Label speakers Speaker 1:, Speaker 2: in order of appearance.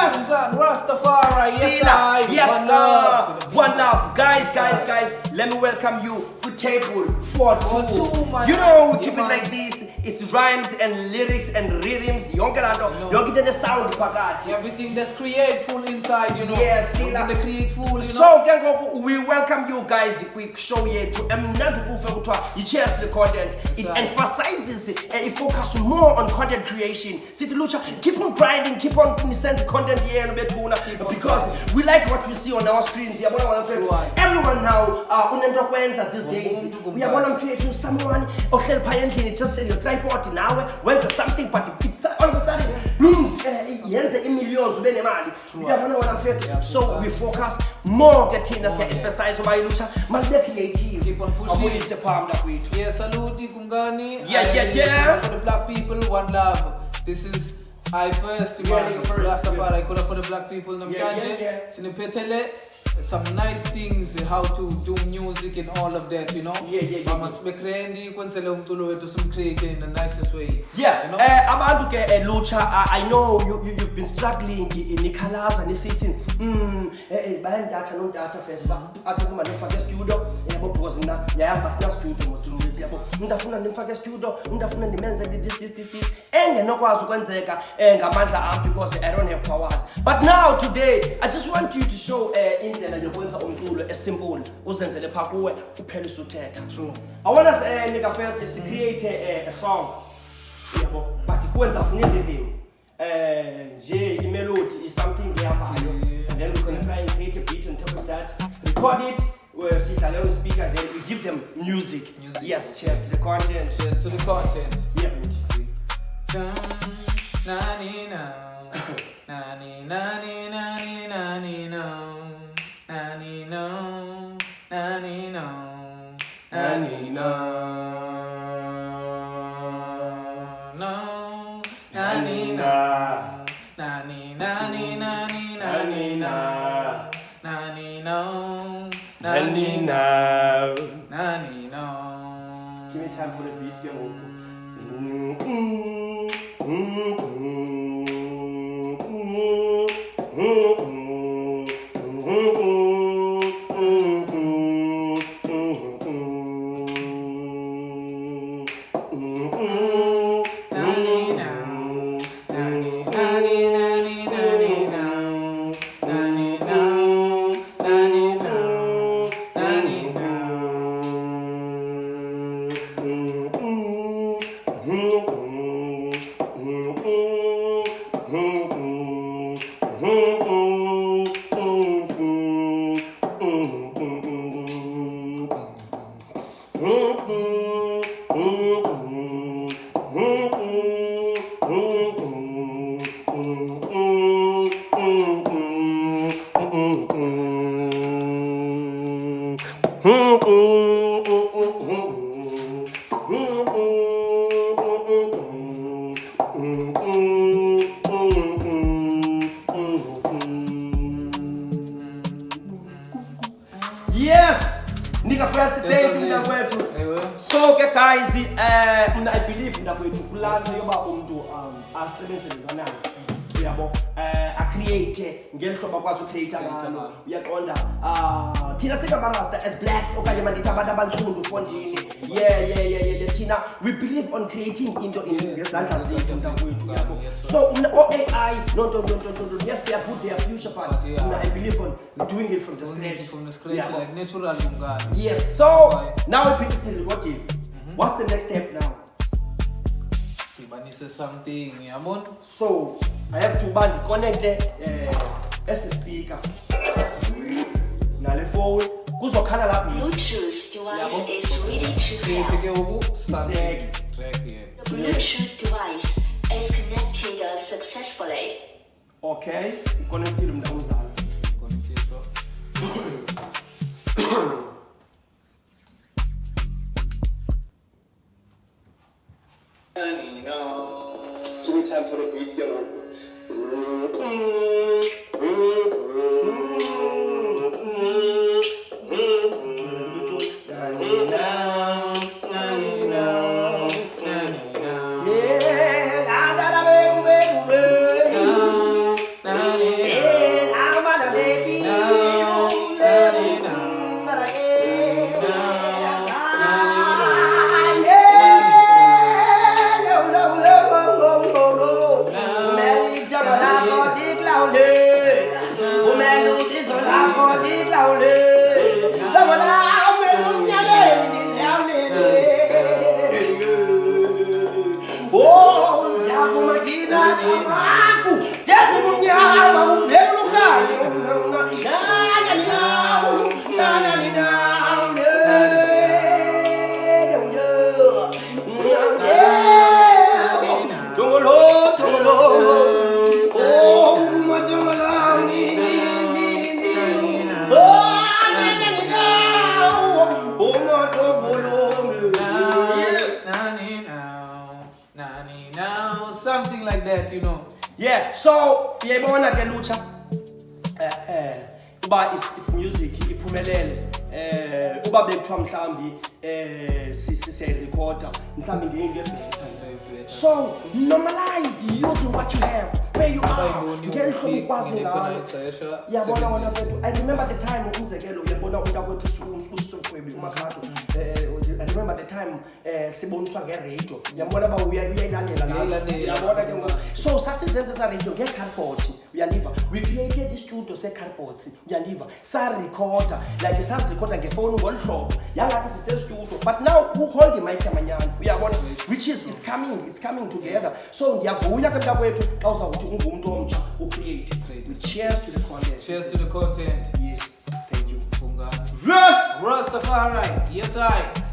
Speaker 1: Yes!
Speaker 2: Rastafari,
Speaker 1: Yes,
Speaker 2: one love.
Speaker 1: one love. Guys, let me welcome you to table 42.
Speaker 2: Man.
Speaker 1: You know, we keep it
Speaker 2: man.
Speaker 1: like this. It's rhymes and lyrics and rhythms. Yonke lanto, yonke into the sound phakathi.
Speaker 2: Everything that's createful inside, you know.
Speaker 1: Yes,
Speaker 2: everything the createful, you know.
Speaker 1: So ke ngoku we welcome you guys kwi-show yethu emnandi ukuve kuthiwa yi-cheers to the content. It emphasizes it focuses more on content creation. Sithi lucha, keep on grinding, keep on nisenze content yenu bethuna because we like what we see on our screens. Yabona wena mfethu, everyone now unento kwenza these days. Uyabona mfethu, someone ohleli phaya endlini just sell your tripod nawe wenza something but it's all of a sudden blooms yenze imillions ube nemali. Uyabona wena mfethu, so we focus more ke thina siya emphasize uba ilucha malibe creative.
Speaker 2: Keep on pushing.
Speaker 1: Abuyise phambili kwethu.
Speaker 2: Yeah, salute kumngani.
Speaker 1: Yeah.
Speaker 2: For the black people, one love. This is I first,
Speaker 1: Yeah, nigga first,
Speaker 2: Rastafari, I call for the black people.
Speaker 1: Yeah.
Speaker 2: Sinipetele, some nice things, how to do music and all of that, you know.
Speaker 1: Yeah.
Speaker 2: Mama smekrendi kwenzele umculo wethu simcreate in the nicest way.
Speaker 1: Yeah,
Speaker 2: you know?
Speaker 1: Abantu ke lucha, I know you've been struggling nikhalaza nisithi bayandatha nomdatha first athi kuma nifake studio yabo because na yahamba sina studio mosithi yabo ngidafuna nimfake studio ngidafuna nimenze this engenokwazi ukwenzeka ngamandla ami because I don't have powers. But now today I just want you to show indlela yokwenza umculo esimple uzenzele pha kuwe uphele usuthetha. True. I want us nika first to create a song. Yabo, but ikwenza afuna rhythm. Nje melody is something ehambayo. And then we're going to try and create a beat on top of that. Record it. We'll see the speaker. Then we give them music. Yes, cheers to the content.
Speaker 2: Cheers to the content.
Speaker 1: Yeah. Give me time for the beats. Yes! Nigga first day kwetu. So ke guys, I believe ndafethu kulana yoba umuntu asebenze nganani. Uyabo a create ngelihlobo akwazi ucreate ngalo. Uyaqonda thina singamarasta as blacks okanye mandithi abantu abansundu fondini. Yeah. Thina we believe on creating into ngezandla zethu mntakwethu yabo. So AI no yes they are put their future part. I believe on doing it from the scratch.
Speaker 2: Like natural mngani.
Speaker 1: Yes, so now we pick this recording. What's the next step now?
Speaker 2: Tibanise something, yabona?
Speaker 1: So I have to connect as a speaker. Nale phone kuzokhala lapha.
Speaker 3: Bluetooth device is ready to pair.
Speaker 2: Track here.
Speaker 3: The Bluetooth device is connected successfully.
Speaker 1: Okay, connected mntamuzana. Give me time for the beats, lihlawule umeludi zolakho lihlawule labona umelu unyakeni lihlawule oh siyavuma thina kabaku yedwa umnyama uvela lukanye
Speaker 2: something like that, you know.
Speaker 1: Yeah, so yayibona ke lucha uba it's music iphumelele uba bekuthiwa mhlambi siyayirecorda mhlambi ngeke better. So normalize using what you have where you are ngelihlobo ukwazi ngalo yabona wona mfethu. I remember the time umzekelo uyabona umntakwethu uSokwebe uMakhato I remember the time siboniswa nge-radio yabona ba uyayilandela la yabona ke ngoku so sasizenze za radio nge-cardboard uyandiva we created i-studio se-cardboard uyandiva sa-recorder like sasirecorda ngefoni ngolihlobo yangathi sise-studio but now who hold the mic yamanyana uyabona which is it's coming together. So ndiyavuya ke mntakwethu xa uzawuthi ungumuntu omtsha ucreate. Cheers to the content.
Speaker 2: Cheers to the content.
Speaker 1: Yes, thank you.
Speaker 2: Rastafari. Yes, I.